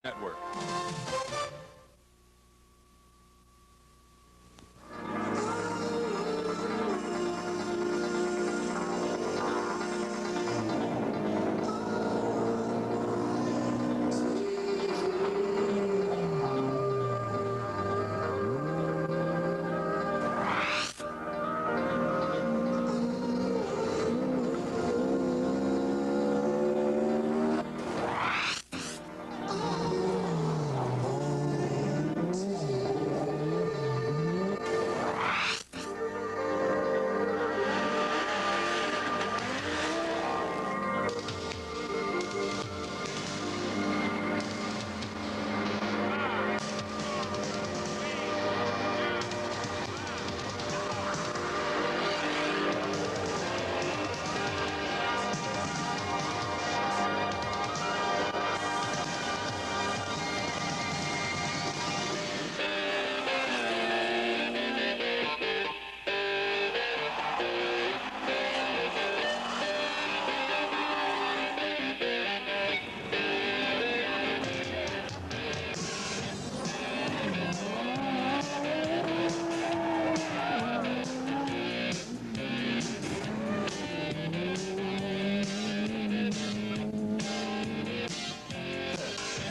Network.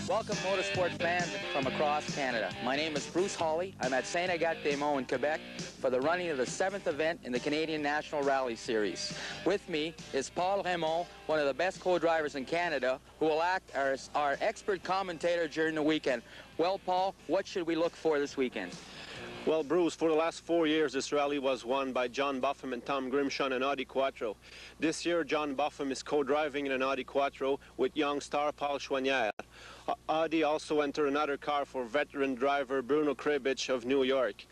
Welcome, motorsport fans from across Canada. My name is Bruce Hawley. I'm at Saint-Agathe-des-Monts in Quebec for the running of the 7th event in the Canadian National Rally Series. With me is Paul Raymond, one of the best co-drivers in Canada, who will act as our expert commentator during the weekend. Well, Paul, what should we look for this weekend? Well, Bruce, for the last 4 years, this rally was won by John Buffum and Tom Grimshaw in an Audi Quattro. This year, John Buffum is co-driving in an Audi Quattro with young star Paul Chouanière. Audi also entered another car for veteran driver Bruno Kribich of New York.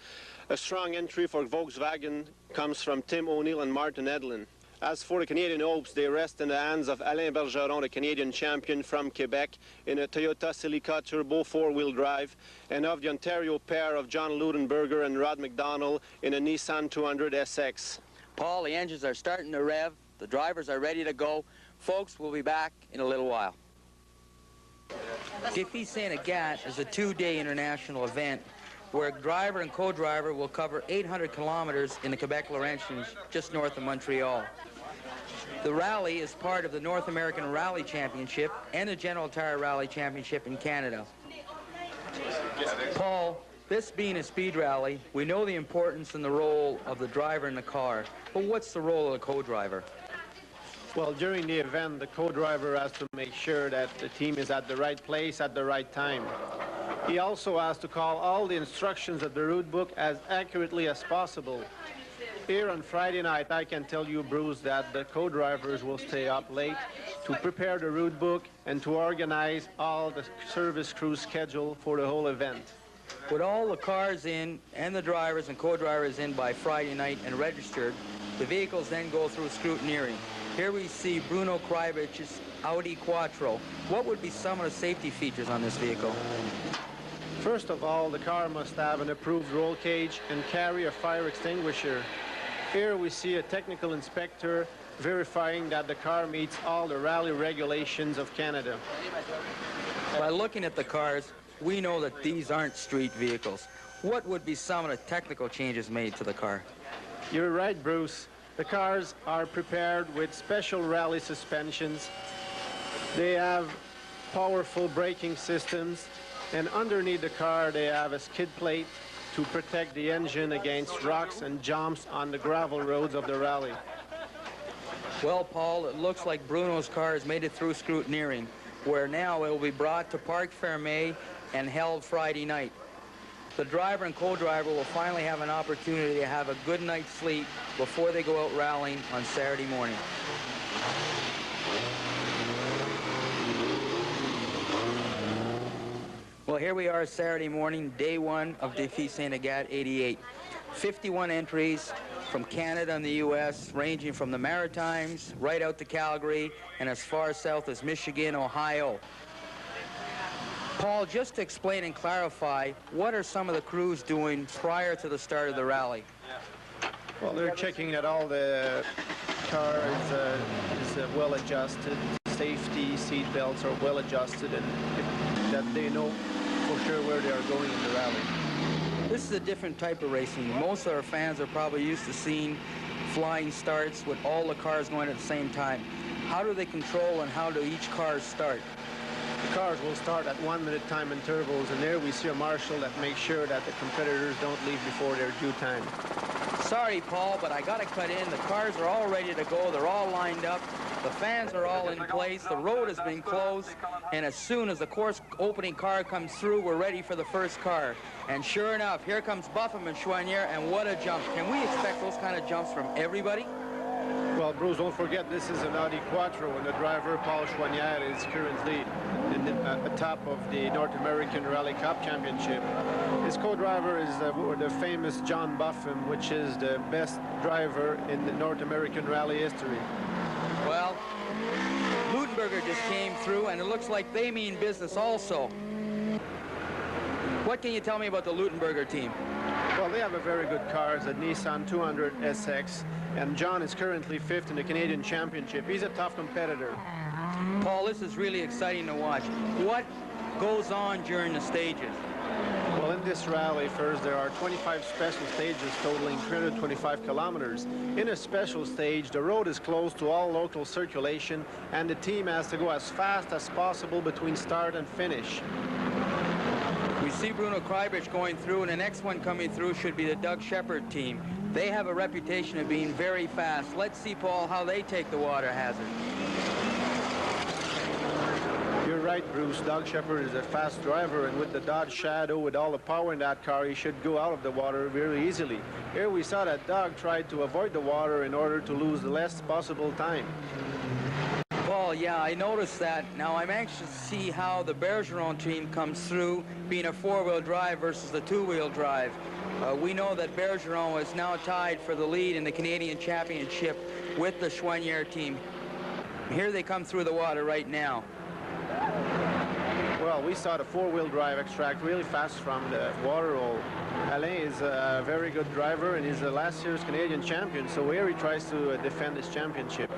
A strong entry for Volkswagen comes from Tim O'Neill and Martin Edlin. As for the Canadian hopes, they rest in the hands of Alain Bergeron, the Canadian champion from Quebec, in a Toyota Celica Turbo 4-wheel drive, and of the Ontario pair of John Ludenberger and Rod McDonald in a Nissan 200 SX. Paul, the engines are starting to rev. The drivers are ready to go. Folks, we'll be back in a little while. Defi Saint-Agathe is a two-day international event where driver and co-driver will cover 800 kilometers in the Quebec Laurentians, just north of Montreal. The rally is part of the North American Rally Championship and the General Tire Rally Championship in Canada. Paul, this being a speed rally, we know the importance and the role of the driver in the car, but what's the role of the co-driver? Well, during the event, the co-driver has to make sure that the team is at the right place at the right time. He also has to call all the instructions of the route book as accurately as possible. Here on Friday night, I can tell you, Bruce, that the co-drivers will stay up late to prepare the route book and to organize all the service crew schedule for the whole event. With all the cars in and the drivers and co-drivers in by Friday night and registered, the vehicles then go through scrutineering. Here we see Bruno Kribich's Audi Quattro. What would be some of the safety features on this vehicle? First of all, the car must have an approved roll cage and carry a fire extinguisher. Here we see a technical inspector verifying that the car meets all the rally regulations of Canada. By looking at the cars, we know that these aren't street vehicles. What would be some of the technical changes made to the car? You're right, Bruce. The cars are prepared with special rally suspensions. They have powerful braking systems, and underneath the car they have a skid plate to protect the engine against rocks and jumps on the gravel roads of the rally. Well, Paul, it looks like Bruno's car has made it through scrutineering, where now it will be brought to Parc Fermé and held Friday night. The driver and co-driver will finally have an opportunity to have a good night's sleep before they go out rallying on Saturday morning. Well, here we are Saturday morning, day one of Defi Saint-Agathe 88. 51 entries from Canada and the U.S., ranging from the Maritimes right out to Calgary and as far south as Michigan, Ohio. Paul, just to explain and clarify, what are some of the crews doing prior to the start of the rally? Well, they're checking that all the car is well adjusted, safety seat belts are well adjusted, and that they know for sure where they are going in the rally. This is a different type of racing. Most of our fans are probably used to seeing flying starts with all the cars going at the same time. How do they control and how do each car start? The cars will start at 1 minute time intervals, and there we see a marshal that makes sure that the competitors don't leave before their due time. Sorry, Paul, but I got to cut in. The cars are all ready to go. They're all lined up. The fans are all in place. The road has been closed. And as soon as the course opening car comes through, we're ready for the first car. And sure enough, here comes Buffum and Chouanière, and what a jump. Can we expect those kind of jumps from everybody? Well, Bruce, don't forget this is an Audi Quattro, and the driver, Paul Chouanière, is currently at the top of the North American Rally Cup Championship. His co-driver is the famous John Buffum, which is the best driver in the North American rally history. Well, Lutenberger just came through, and it looks like they mean business also. What can you tell me about the Lutenberger team? Well, they have a very good car. It's a Nissan 200 SX, and John is currently 5th in the Canadian Championship. He's a tough competitor. Paul, this is really exciting to watch. What goes on during the stages? Well, in this rally, first, there are 25 special stages totaling 325 kilometers. In a special stage, the road is closed to all local circulation, and the team has to go as fast as possible between start and finish. We see Bruno Kreibich going through, and the next one coming through should be the Doug Shepard team. They have a reputation of being very fast. Let's see, Paul, how they take the water hazard. You're right, Bruce. Doug Shepard is a fast driver, and with the Dodge Shadow, with all the power in that car, he should go out of the water very easily. Here we saw that Doug tried to avoid the water in order to lose the less possible time. Paul, yeah, I noticed that. Now, I'm anxious to see how the Bergeron team comes through, being a four-wheel drive versus the two-wheel drive. We know that Bergeron is now tied for the lead in the Canadian Championship with the Chouanière team. Here they come through the water right now. Well, we saw the four-wheel drive extract really fast from the water hole. Alain is a very good driver, and he's the last year's Canadian champion, so here he tries to defend his championship.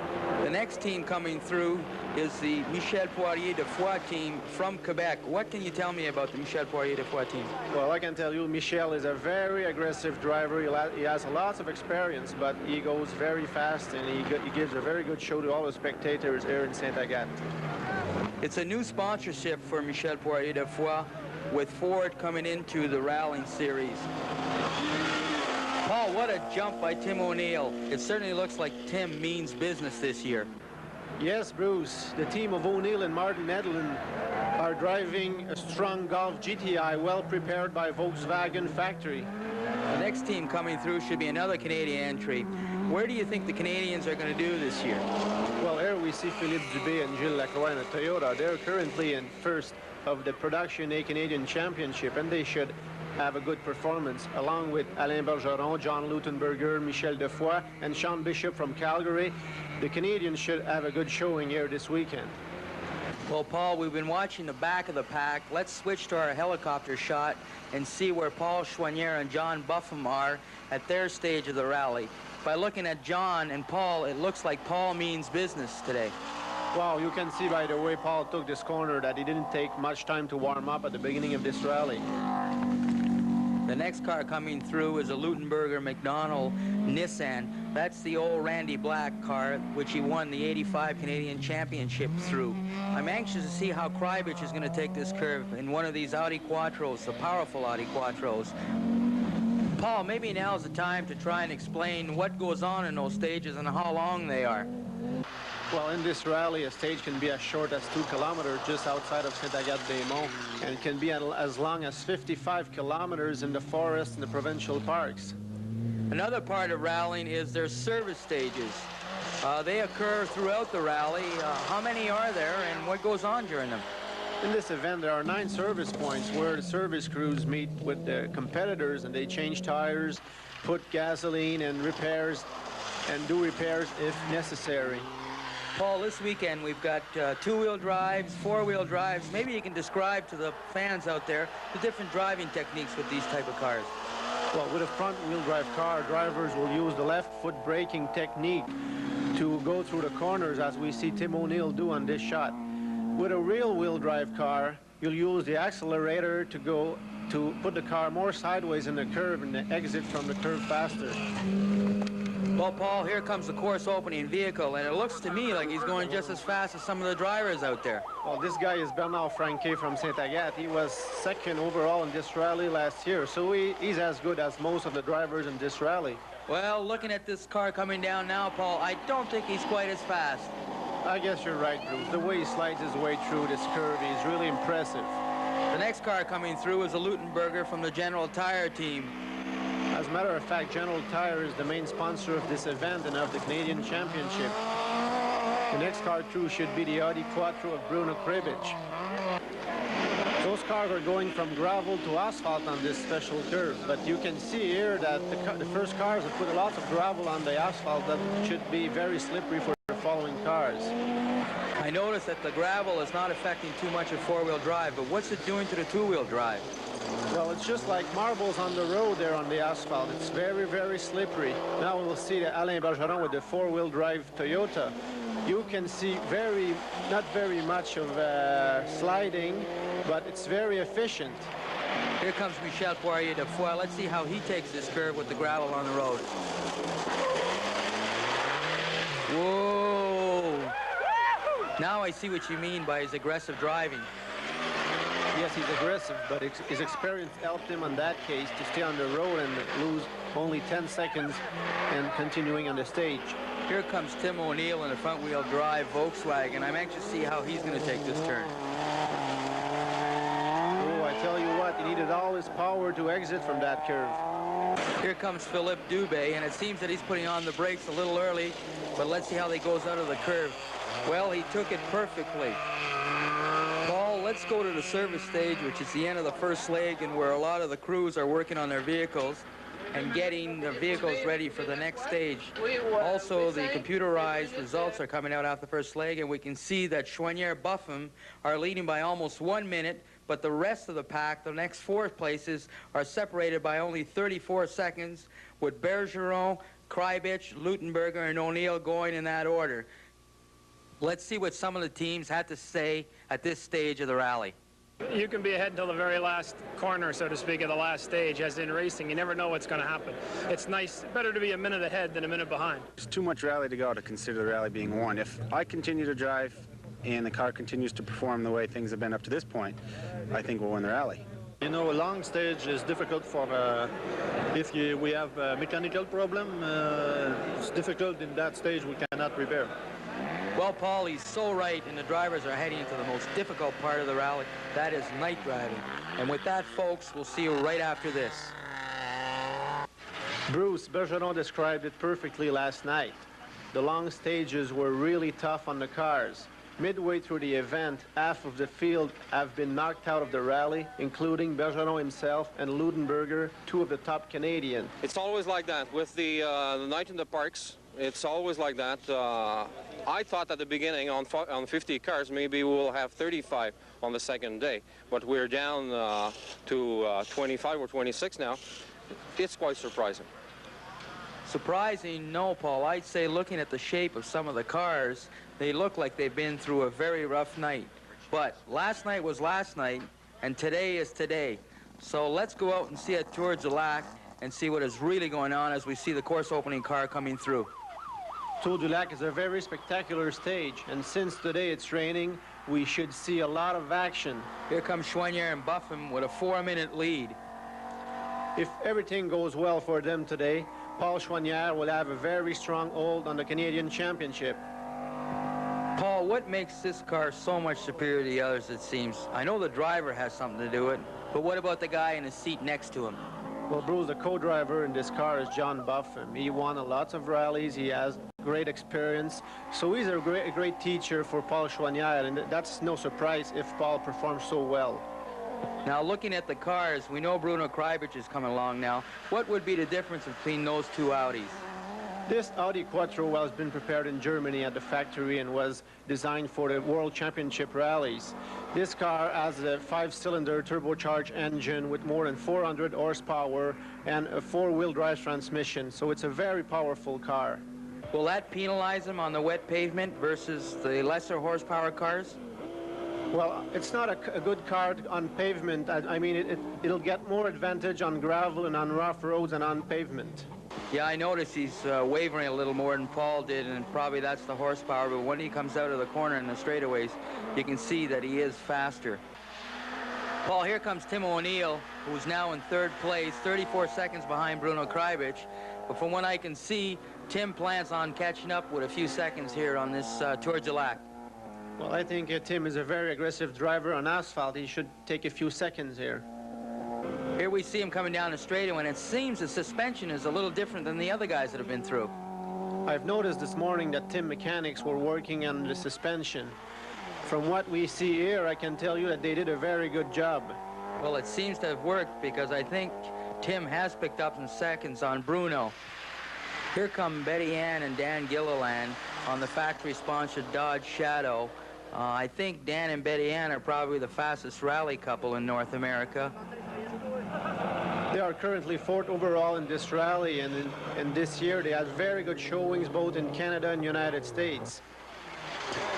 The next team coming through is the Michel Poirier de Foix team from Quebec. What can you tell me about the Michel Poirier de Foix team? Well, I can tell you Michel is a very aggressive driver. He has lots of experience, but he goes very fast, and he gives a very good show to all the spectators here in Saint-Agathe. It's a new sponsorship for Michel Poirier de Foix, with Ford coming into the rallying series. Paul, what a jump by Tim O'Neill. It certainly looks like Tim means business this year. Yes, Bruce. The team of O'Neill and Martin Edlin are driving a strong Golf GTI, well prepared by Volkswagen factory. The next team coming through should be another Canadian entry. Where do you think the Canadians are going to do this year? Well, here we see Philippe Dubé and Gilles Lacroix in a Toyota. They're currently in first of the Production A Canadian Championship, and they should have a good performance, along with Alain Bergeron, John Lutenberger, Michel Defoy, and Sean Bishop from Calgary. The Canadians should have a good showing here this weekend. Well, Paul, we've been watching the back of the pack. Let's switch to our helicopter shot and see where Paul Chouanière and John Buffum are at their stage of the rally. By looking at John and Paul, it looks like Paul means business today. Wow, you can see by the way Paul took this corner that he didn't take much time to warm up at the beginning of this rally. The next car coming through is a Lutenberger McDonald Nissan. That's the old Randy Black car, which he won the '85 Canadian Championship through. I'm anxious to see how Kreibich is going to take this curve in one of these Audi Quattros, the powerful Audi Quattros. Paul, maybe now's the time to try and explain what goes on in those stages and how long they are. Well, in this rally, a stage can be as short as 2 kilometers just outside of Saint-Agathe-des-Monts, and it can be as long as 55 kilometers in the forest and the provincial parks. Another part of rallying is their service stages. They occur throughout the rally. How many are there, and what goes on during them? In this event, there are 9 service points where the service crews meet with the competitors, and they change tires, put gasoline and repairs, and do repairs if necessary. Paul, this weekend we've got two-wheel drives, four-wheel drives. Maybe you can describe to the fans out there the different driving techniques with these type of cars. Well, with a front-wheel drive car, drivers will use the left foot braking technique to go through the corners, as we see Tim O'Neill do on this shot. With a rear-wheel drive car, you'll use the accelerator to put the car more sideways in the curve and exit from the curve faster. Well, Paul, here comes the course opening vehicle, and it looks to me like he's going just as fast as some of the drivers out there. Well, this guy is Bernard Franquet from Saint-Agathe. He was second overall in this rally last year, so he's as good as most of the drivers in this rally. Well, looking at this car coming down now, Paul, I don't think he's quite as fast. I guess you're right, Bruce. The way he slides his way through this curve is really impressive. The next car coming through is a Lutenberger from the General Tire team. As a matter of fact, General Tire is the main sponsor of this event and of the Canadian Championship. The next car through should be the Audi Quattro of Bruno Krebic. Those cars are going from gravel to asphalt on this special curve, but you can see here that the first cars have put a lot of gravel on the asphalt that should be very slippery for the following cars. I noticed that the gravel is not affecting too much of four-wheel drive, but what's it doing to the two-wheel drive? Well, it's just like marbles on the road there on the asphalt. It's very, very slippery. Now we'll see the Alain Bergeron with the four-wheel drive Toyota. You can see not very much of sliding, but it's very efficient. Here comes Michel Poirier de Foix. Let's see how he takes this curve with the gravel on the road. Whoa! Now I see what you mean by his aggressive driving. Yes, he's aggressive, but his experience helped him on that case to stay on the road and lose only 10 seconds and continuing on the stage. Here comes Tim O'Neill in a front-wheel drive Volkswagen. I'm anxious to see how he's going to take this turn. Oh, I tell you what, he needed all his power to exit from that curve. Here comes Philippe Dubé, and it seems that he's putting on the brakes a little early, but let's see how he goes out of the curve. Well, he took it perfectly. Paul, let's go to the service stage, which is the end of the first leg, and where a lot of the crews are working on their vehicles and getting the vehicles ready for the next stage. Also, the computerized results are coming out after the first leg, and we can see that Chouanière Buffum are leading by almost 1 minute, but the rest of the pack, the next four places, are separated by only 34 seconds, with Bergeron, Krebic, Lutenberger, and O'Neill going in that order. Let's see what some of the teams had to say at this stage of the rally. You can be ahead until the very last corner, so to speak, of the last stage. As in racing, you never know what's going to happen. It's nice, better to be a minute ahead than a minute behind. There's too much rally to go to consider the rally being won. If I continue to drive and the car continues to perform the way things have been up to this point, I think we'll win the rally. You know, a long stage is difficult for, if we have a mechanical problem, it's difficult in that stage we cannot repair. Well, Paul, he's so right, and the drivers are heading into the most difficult part of the rally. That is night driving. And with that, folks, we'll see you right after this. Bruce, Bergeron described it perfectly last night. The long stages were really tough on the cars. Midway through the event, half of the field have been knocked out of the rally, including Bergeron himself and Ludenberger, two of the top Canadians. It's always like that with the night in the parks. It's always like that. I thought at the beginning on 50 cars maybe we'll have 35 on the second day, but we're down to 25 or 26 now. It's quite surprising. Surprising? No, Paul. I'd say looking at the shape of some of the cars, they look like they've been through a very rough night. But last night was last night, and today is today. So let's go out and see at Tour du Lac and see what is really going on as we see the course opening car coming through. Tour du Lac is a very spectacular stage, and since today it's raining, we should see a lot of action. Here comes Chouanière and Buffum with a 4-minute lead. If everything goes well for them today, Paul Chouanière will have a very strong hold on the Canadian Championship. Paul, what makes this car so much superior to the others, it seems? I know the driver has something to do with it, but what about the guy in the seat next to him? Well, Bruce, the co-driver in this car is John Buffum. He won a lot of rallies. He has great experience. So he's a great teacher for Paul Chouanière, and that's no surprise if Paul performs so well. Now, looking at the cars, we know Bruno Krebic is coming along now. What would be the difference between those two Audis? This Audi Quattro has been prepared in Germany at the factory and was designed for the World Championship rallies. This car has a 5-cylinder turbocharged engine with more than 400 horsepower and a 4-wheel drive transmission, so it's a very powerful car. Will that penalize him on the wet pavement versus the lesser horsepower cars? Well, it's not a good car on pavement. I mean, it'll get more advantage on gravel and on rough roads than on pavement. Yeah, I noticed he's wavering a little more than Paul did, and probably that's the horsepower, but when he comes out of the corner in the straightaways, you can see that he is faster. Paul, here comes Tim O'Neill, who's now in third place, 34 seconds behind Bruno Krajbic. But from what I can see, Tim plans on catching up with a few seconds here on this Tour du Lac. Well, I think Tim is a very aggressive driver on asphalt. He should take a few seconds here. Here we see him coming down the straightaway, and it seems the suspension is a little different than the other guys that have been through. I've noticed this morning that Tim mechanics were working on the suspension. From what we see here, I can tell you that they did a very good job. Well, it seems to have worked because I think Tim has picked up some seconds on Bruno. Here come Betty Ann and Dan Gilliland on the factory-sponsored Dodge Shadow. I think Dan and Betty Ann are probably the fastest rally couple in North America. They are currently fourth overall in this rally, and this year they had very good showings both in Canada and United States.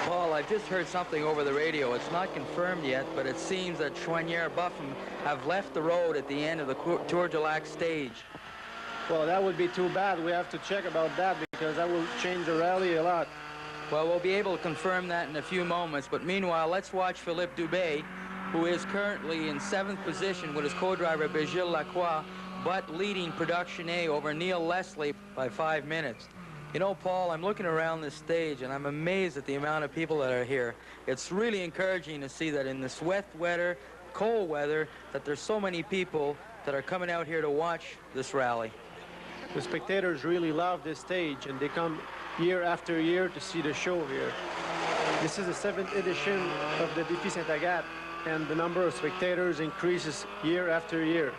Paul, I've just heard something over the radio. It's not confirmed yet, but it seems that Choinière Buffum have left the road at the end of the Tour du Lac stage. Well, that would be too bad. We have to check about that because that will change the rally a lot. Well, we'll be able to confirm that in a few moments, but meanwhile, let's watch Philippe Dubé, who is currently in 7th position with his co-driver Virgile Lacroix, but leading Production A over Neil Leslie by 5 minutes. You know, Paul, I'm looking around this stage, and I'm amazed at the amount of people that are here. It's really encouraging to see that in this wet weather, cold weather, that there's so many people that are coming out here to watch this rally. The spectators really love this stage, and they come year after year to see the show here. This is the 7th edition of the Defi Saint-Agathe, and the number of spectators increases year after year.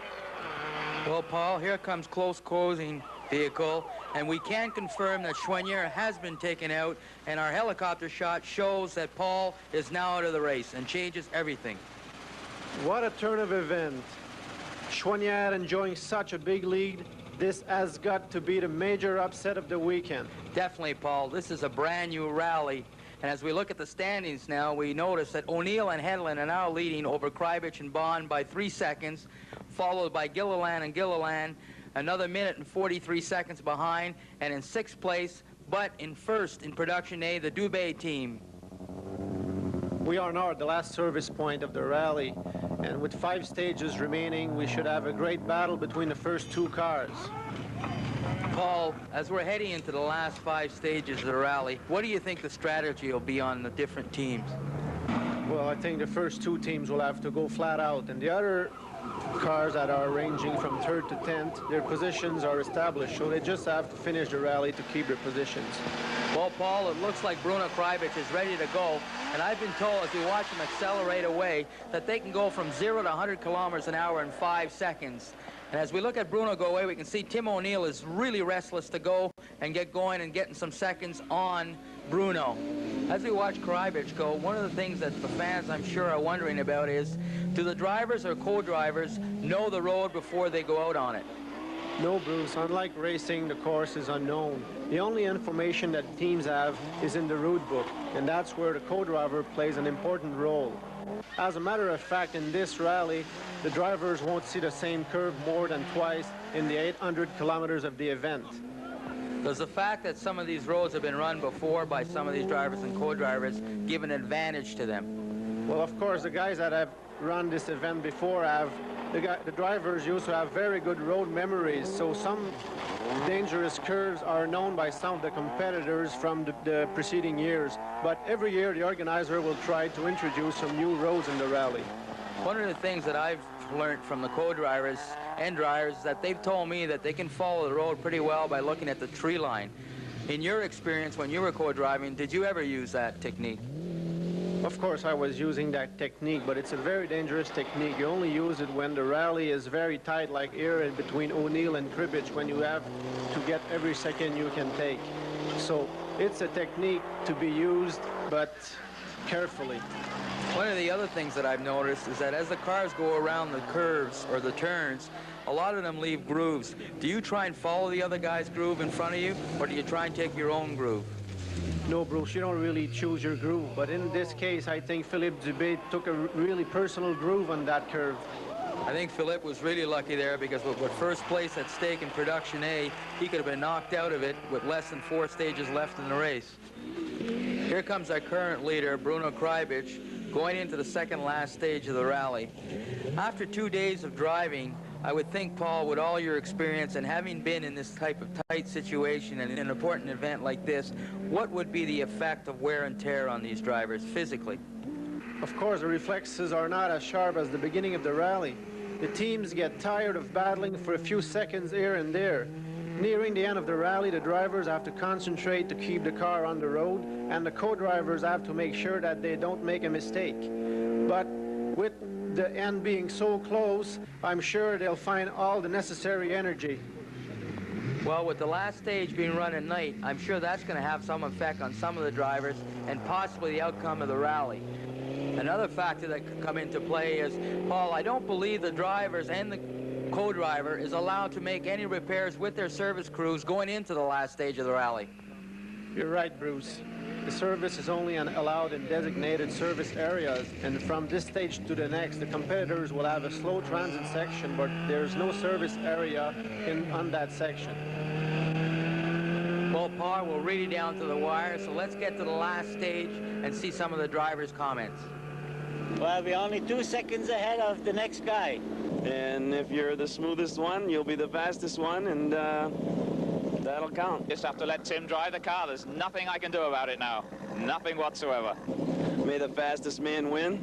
Well, Paul, here comes close closing vehicle, and we can confirm that Choinière has been taken out, and our helicopter shot shows that Paul is now out of the race and changes everything. What a turn of event. Choinière enjoying such a big lead. This has got to be the major upset of the weekend. Definitely, Paul. This is a brand new rally. And as we look at the standings now, we notice that O'Neill and Hedlund are now leading over Krajbic and Bond by 3 seconds, followed by Gilliland and Gilliland, another minute and 43 seconds behind, and in 6th place, but in 1st in Production A, the Dubé team. We are now at the last service point of the rally, and with 5 stages remaining, we should have a great battle between the first 2 cars. Paul, as we're heading into the last 5 stages of the rally, what do you think the strategy will be on the different teams? Well, I think the first 2 teams will have to go flat out, and the other cars that are ranging from 3rd to 10th, their positions are established, so they just have to finish the rally to keep their positions. Well, Paul, it looks like Bruno Krajbic is ready to go, and I've been told as we watch him accelerate away that they can go from 0 to 100 kilometers an hour in 5 seconds. And as we look at Bruno go away, we can see Tim O'Neill is really restless to go and get going and getting some seconds on Bruno. As we watch Krajbic go, one of the things that the fans, I'm sure, are wondering about is, do the drivers or co-drivers know the road before they go out on it? No, Bruce. Unlike racing, the course is unknown. The only information that teams have is in the route book, and that's where the co-driver plays an important role. As a matter of fact, in this rally, the drivers won't see the same curve more than twice in the 800 kilometers of the event. Does the fact that some of these roads have been run before by some of these drivers and co-drivers give an advantage to them? Well, of course, the guys that have run this event before have, the drivers used to have very good road memories, so some dangerous curves are known by some of the competitors from the preceding years. But every year the organizer will try to introduce some new roads in the rally. One of the things that I've learned from the co-drivers and drivers is that they've told me that they can follow the road pretty well by looking at the tree line. In your experience when you were co-driving, did you ever use that technique? Of course I was using that technique, but it's a very dangerous technique. You only use it when the rally is very tight, like here between O'Neill and Krajbic, when you have to get every second you can take. So it's a technique to be used, but carefully. One of the other things that I've noticed is that as the cars go around the curves or the turns, a lot of them leave grooves. Do you try and follow the other guy's groove in front of you, or do you try and take your own groove? No, Bruce, you don't really choose your groove. But in this case, I think Philippe Dubé took a really personal groove on that curve. I think Philippe was really lucky there because with first place at stake in Production A, he could have been knocked out of it with less than 4 stages left in the race. Here comes our current leader, Bruno Krajbic, going into the second last stage of the rally. After 2 days of driving, I would think, Paul, with all your experience and having been in this type of tight situation and in an important event like this, what would be the effect of wear and tear on these drivers physically? Of course, the reflexes are not as sharp as the beginning of the rally. The teams get tired of battling for a few seconds here and there. Nearing the end of the rally, the drivers have to concentrate to keep the car on the road, and the co-drivers have to make sure that they don't make a mistake. But with the end being so close, I'm sure they'll find all the necessary energy. Well, with the last stage being run at night, I'm sure that's going to have some effect on some of the drivers and possibly the outcome of the rally. Another factor that could come into play is, Paul, I don't believe the drivers and the co-driver is allowed to make any repairs with their service crews going into the last stage of the rally. You're right, Bruce. The service is only allowed in designated service areas, and from this stage to the next, the competitors will have a slow transit section, but there's no service area on that section. Well, Paul, we're really down to the wire, so let's get to the last stage and see some of the drivers' comments. Well, we're only 2 seconds ahead of the next guy. And if you're the smoothest one, you'll be the fastest one, and that'll count. Just have to let Tim drive the car. There's nothing I can do about it now. Nothing whatsoever. May the fastest man win.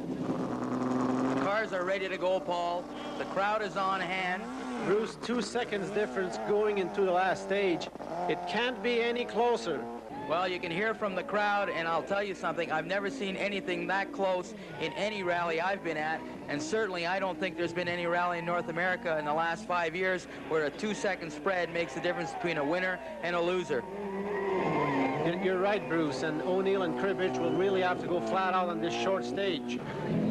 The cars are ready to go, Paul. The crowd is on hand. Bruce, 2 seconds difference going into the last stage. It can't be any closer. Well, you can hear from the crowd, and I'll tell you something. I've never seen anything that close in any rally I've been at, and certainly I don't think there's been any rally in North America in the last 5 years where a 2-second spread makes the difference between a winner and a loser. You're right, Bruce, and O'Neill and Krajbic will really have to go flat out on this short stage.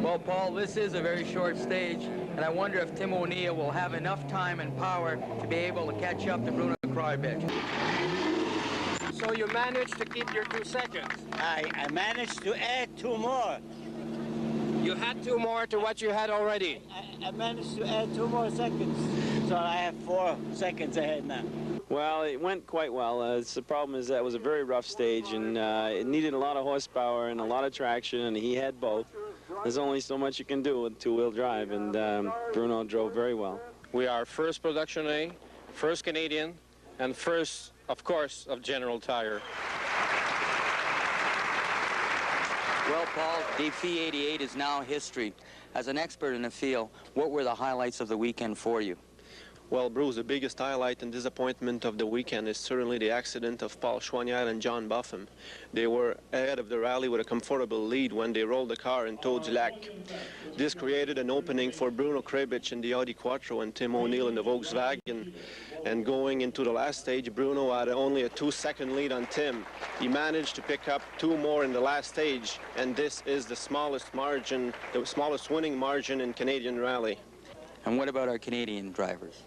Well, Paul, this is a very short stage, and I wonder if Tim O'Neill will have enough time and power to be able to catch up to Bruno Krajbic. So you managed to keep your 2 seconds? I managed to add 2 more. You had 2 more to what you had already? I managed to add 2 more seconds. So I have 4 seconds ahead now. Well, it went quite well. The problem is that it was a very rough stage, and it needed a lot of horsepower and a lot of traction, and he had both. There's only so much you can do with 2-wheel drive, and Bruno drove very well. We are first Production A, first Canadian, and first, of course, of General Tire. Well, Paul, Defi 88 is now history. As an expert in the field, what were the highlights of the weekend for you? Well, Bruce, the biggest highlight and disappointment of the weekend is certainly the accident of Paul Choignard and John Buffum. They were ahead of the rally with a comfortable lead when they rolled the car in Toad's Lac. This created an opening for Bruno Krajbic in the Audi Quattro and Tim O'Neill in the Volkswagen. And going into the last stage, Bruno had only a 2-second lead on Tim. He managed to pick up 2 more in the last stage, and this is the smallest margin, the smallest winning margin in Canadian rally. And what about our Canadian drivers?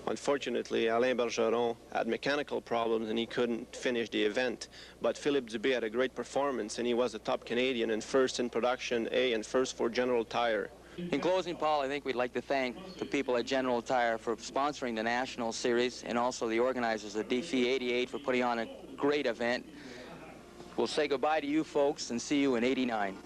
Unfortunately, Alain Bergeron had mechanical problems and he couldn't finish the event. But Philippe Dubé had a great performance and he was the top Canadian and first in Production A and first for General Tire. In closing, Paul, I think we'd like to thank the people at General Tire for sponsoring the National Series and also the organizers of Defi 88 for putting on a great event. We'll say goodbye to you folks and see you in '89.